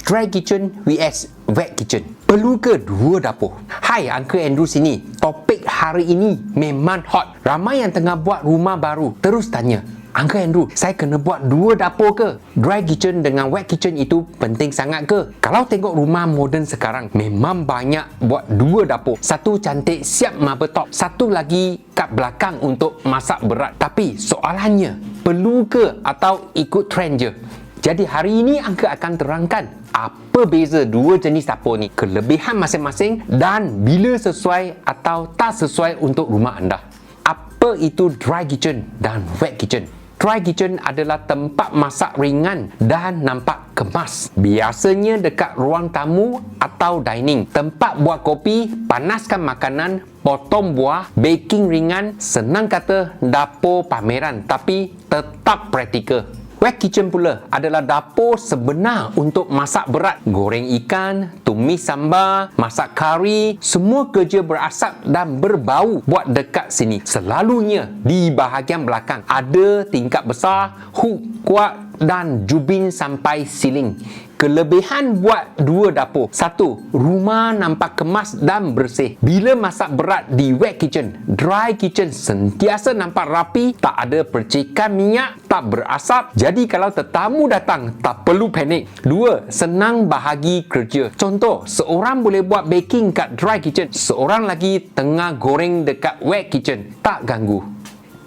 Dry kitchen vs wet kitchen. Perlu ke dua dapur? Hai, Uncle Andrew sini. Topik hari ini memang hot. Ramai yang tengah buat rumah baru terus tanya, Uncle Andrew, saya kena buat dua dapur ke? Dry kitchen dengan wet kitchen itu penting sangat ke? Kalau tengok rumah moden sekarang, memang banyak buat dua dapur. Satu cantik siap marble top, satu lagi kat belakang untuk masak berat. Tapi soalannya, perlu ke atau ikut trend je? Jadi hari ini Uncle akan terangkan apa beza dua jenis dapur ni, kelebihan masing-masing dan bila sesuai atau tak sesuai untuk rumah anda. Apa itu dry kitchen dan wet kitchen? Dry kitchen adalah tempat masak ringan dan nampak kemas. Biasanya dekat ruang tamu atau dining. Tempat buat kopi, panaskan makanan, potong buah, baking ringan, senang kata dapur pameran tapi tetap praktikal. Wet kitchen pula adalah dapur sebenar untuk masak berat. Goreng ikan, tumis sambal, masak kari, semua kerja berasap dan berbau buat dekat sini. Selalunya di bahagian belakang ada tingkap besar, hook kuat dan jubin sampai siling. Kelebihan buat dua dapur. Satu, rumah nampak kemas dan bersih. Bila masak berat di wet kitchen, dry kitchen sentiasa nampak rapi, tak ada percikan minyak, tak berasap. Jadi kalau tetamu datang, tak perlu panik. Dua, senang bahagi kerja. Contoh, seorang boleh buat baking kat dry kitchen, seorang lagi tengah goreng dekat wet kitchen. Tak ganggu.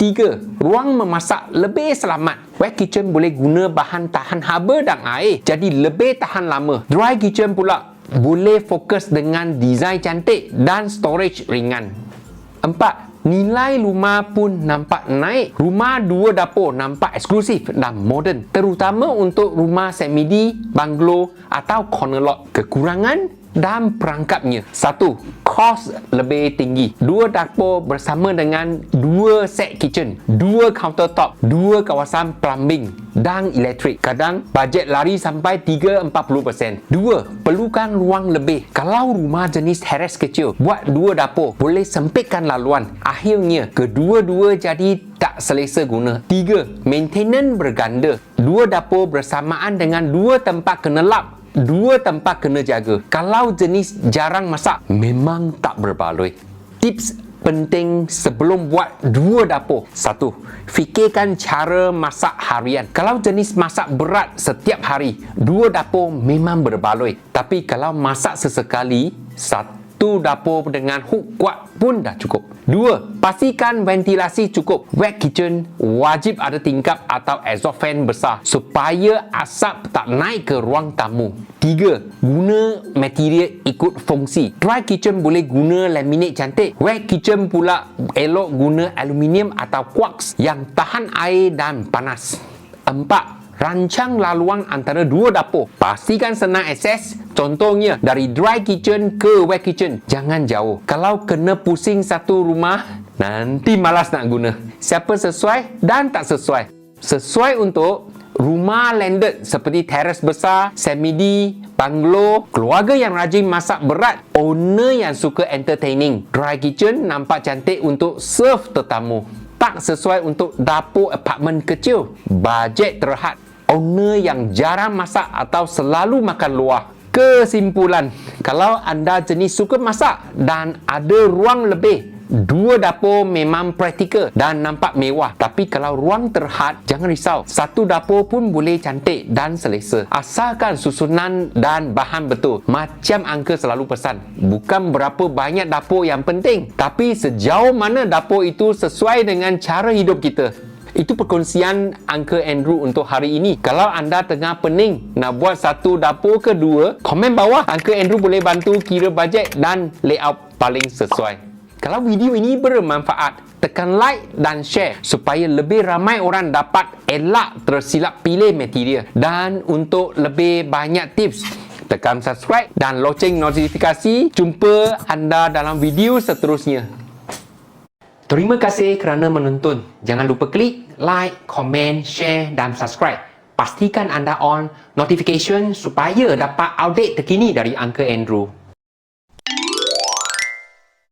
Tiga, ruang memasak lebih selamat. Wet kitchen boleh guna bahan tahan haba dan air, jadi lebih tahan lama. Dry kitchen pula boleh fokus dengan desain cantik dan storage ringan. Empat, nilai rumah pun nampak naik. Rumah dua dapur nampak eksklusif dan moden, terutama untuk rumah semi-D, bungalow atau corner lot. Kekurangan dan perangkapnya. Satu, kos lebih tinggi. Dua dapur bersama dengan dua set kitchen, dua countertop, dua kawasan plumbing dan elektrik. Kadang bajet lari sampai 3-40%. Dua, perlukan ruang lebih. Kalau rumah jenis terrace kecil, buat dua dapur boleh sempitkan laluan. Akhirnya kedua-dua jadi tak selesa guna. Tiga, maintenance berganda. Dua dapur bersamaan dengan dua tempat kena lap, dua tempat kena jaga. Kalau jenis jarang masak, memang tak berbaloi. Tips penting sebelum buat dua dapur. Satu, fikirkan cara masak harian. Kalau jenis masak berat setiap hari, dua dapur memang berbaloi. Tapi kalau masak sesekali, satu dapur dengan hook kuat pun dah cukup. Dua, pastikan ventilasi cukup. Wet kitchen wajib ada tingkap atau exhaust fan besar supaya asap tak naik ke ruang tamu. Tiga, guna material ikut fungsi. Dry kitchen boleh guna laminate cantik. Wet kitchen pula elok guna aluminium atau quartz yang tahan air dan panas. Empat, rancang laluan antara dua dapur. Pastikan senang akses. Contohnya, dari dry kitchen ke wet kitchen. Jangan jauh. Kalau kena pusing satu rumah, nanti malas nak guna. Siapa sesuai dan tak sesuai. Sesuai untuk rumah landed seperti teras besar, semi-D, bungalow, keluarga yang rajin masak berat, owner yang suka entertaining. Dry kitchen nampak cantik untuk serve tetamu. Tak sesuai untuk dapur apartmen kecil. Bajet terhad. Owner yang jarang masak atau selalu makan luar. Kesimpulan, kalau anda jenis suka masak dan ada ruang lebih, dua dapur memang praktikal dan nampak mewah. Tapi kalau ruang terhad, jangan risau. Satu dapur pun boleh cantik dan selesa. Asalkan susunan dan bahan betul. Macam Uncle selalu pesan, bukan berapa banyak dapur yang penting, tapi sejauh mana dapur itu sesuai dengan cara hidup kita. Itu perkongsian Uncle Andrew untuk hari ini. Kalau anda tengah pening nak buat satu dapur ke dua, komen bawah. Uncle Andrew boleh bantu kira bajet dan layout paling sesuai. Kalau video ini bermanfaat, tekan like dan share supaya lebih ramai orang dapat elak tersilap pilih material. Dan untuk lebih banyak tips, tekan subscribe dan loceng notifikasi. Jumpa anda dalam video seterusnya. Terima kasih kerana menonton. Jangan lupa klik like, komen, share dan subscribe. Pastikan anda on notification supaya dapat update terkini dari Uncle Andrew.